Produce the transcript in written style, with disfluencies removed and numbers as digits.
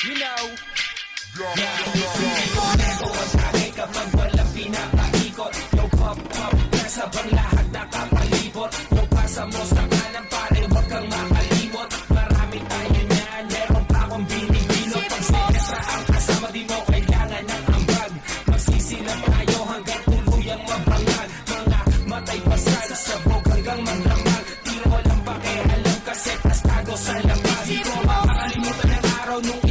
You know. Ito ang tagay kapag walang pinapaikot. Yo pop pop, nasa bang lahat nakapalibot. Yo pasa mo sa kanan pare, wag kang makalimot. Marami tayo niyan, meron pa akong binibilot. Pag sinestra ang kasama, di mo kailangan ng ambag. Magsisilap tayo hanggang tuluyang mabangag. Mga matay pasal, sabog hanggang magdamag. Tiro walang pakialam kasi tas tago sa lamag. Di ko makakalimutan ng araw nung